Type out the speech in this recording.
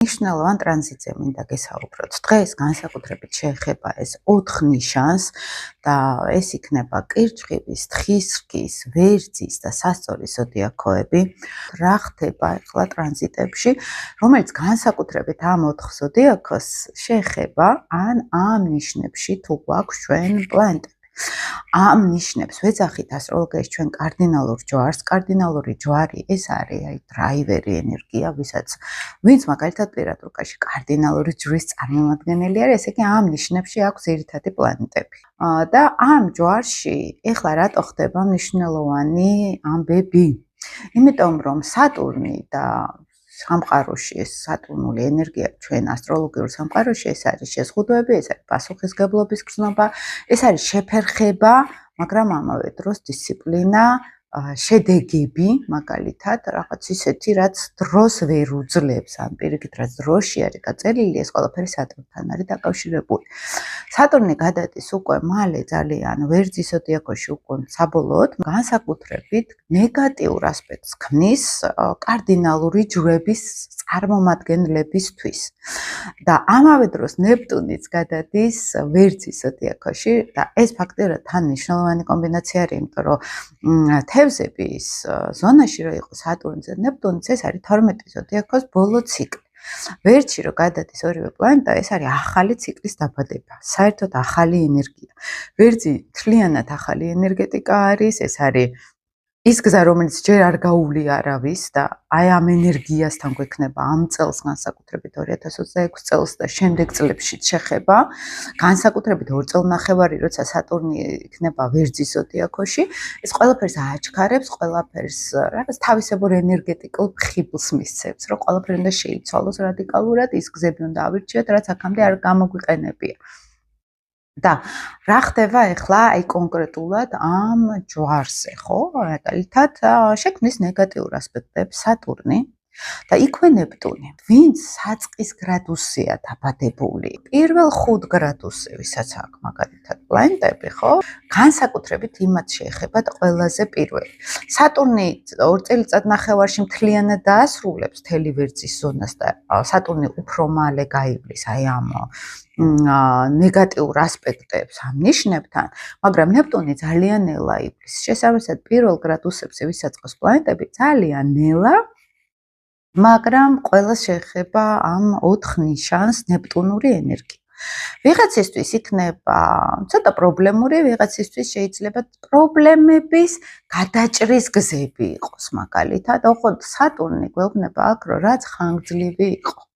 მნიშვნელოვან ტრანზიტზე მინდა გესაუბროთ. დღეს განსაკუთრებით შეეხება ეს 4 ნიშანს და ეს იქნება კირჩხიბის, თხისრგის, ვერძის და სასწორის ზოდიაქოები. რა ხდება ახლა ტრანზიტებში, რომელიც განსაკუთრებით ამ 4 ზოდიაქოს შეეხება ან ამ ნიშნებში თუ გვაქვს ჩვენ პლანეტები. ამ ნიშნებს ვეძახით ასტროლოგიაში ჩვენ კარდინალურ ჯვარს. კარდინალური ჯვარი ეს არის აი დრაივერი ენერგია, ვინც მაგალითად ლიტერატურაში კარდინალური ჯვრის წარმომადგენელი არის, ესე იგი ამ ნიშნებში აქვს ძირითადი პლანეტები. და ამ ჯვარში ეხლა რატო ხდება მნიშვნელოვანი ამბები? იმიტომ რომ სატურნი და სამყაროში ეს სატურნული ენერგია ჩვენ ასტროლოგიურ სამყაროში ეს არის შეზღუდვები, ეს არის პასუხისგებლობის გრძნობა, ეს არის შეფერხება, მაგრამ ამავე დროს დისციპლინა, შედეგები, მაგალითად, რაღაც ისეთი, რაც დროს ვერ უძლებს, ან პირიქით, რაც დროში არის გაწერილი, ეს ყველაფერი სატურნთან არის დაკავშირებული. სატურნი გადადის უკვე მალე ძალიან ვერძის ზოდიაქოში უკვე საბოლოოდ, განსაკუთრებით ნეგატიურ ასპექტს ქმნის კარდინალური ჯვრების წარმომადგენლებისთვის. და ამავე დროს ნეპტუნიც გადადის ვერძის ზოდიაქოში და ეს ფაქტიურად თან მნიშვნელოვანი კომბინაცია არის, იმიტომ რომ თევზების ზონაში რო იყო სატურნიც და ნეპტუნიც, ეს არის 12 ზოდიაქოს ბოლო ციკლი. ვერძში რო გადადის ორივე პლანეტა, ეს არის ახალი ციკლის დაბადება, საერთოდ ახალი ენერგია. ვერძი თლიანად ახალი ენერგეტიკა არის, ეს არის ის გზა, რომელიც ჯერ არ გაუვლი არავის და აი ამ ენერგიასთან გვექნება ამ წელს განსაკუთრებით 2026 წელს და შემდეგ წლებშიც შეხება, განსაკუთრებით 2 წელნახევარი, როცა სატურნი იქნება ვერძის ზოდიაქოში, ეს ყველაფერს აჩქარებს, ყველაფერს რაღაც თავისებურ ენერგეტიკულ ხიბლს მისცემს, რომ ყველაფერი უნდა შეიცვალოს რადიკალურად, ის გზები უნდა ავირჩიოთ, რაც აქამდე არ გამოგვიყენებია. და რა ხდება ახლა აი კონკრეტულად ამ ჯვარზე, ხო? მაგალითად, შექმნის ნეგატიურ ასპექტებს სატურნი და იქვე ნეპტუნი, ვინც საწყის გრადუსია დაბადებული. პირველ 5 გრადუსზე, ვისაც აქვს მაგალითად პლანეტები, ხო? განსაკუთრებით იმათ შეეხებათ ყველაზე პირველი. სატურნი 2 წელიწადნახევარში მთლიანად დაასრულებს მთელი ვერძის ზონას და სატურნი უფრო მალე გაივლის აი ამ ნეგატიურ ასპექტებს ამ ნიშნებთან, მაგრამ ნეპტუნი ძალიან ნელა ივლის. შესაბამისად, პირველ გრადუსებზე ვისაც ყავს პლანეტები, ძალიან ნელა, მაგრამ ყველას შეეხება ამ 4 ნიშანს ნეპტუნური ენერგია. ვიღაცისთვის იქნება ცოტა პრობლემური, ვიღაცისთვის შეიძლება პრობლემების გადაჭრის გზები იყოს, მაგალითად, ოღონდ სატურნი გვეუბნება აქ, რომ რაც ხანგრძლივი იყო.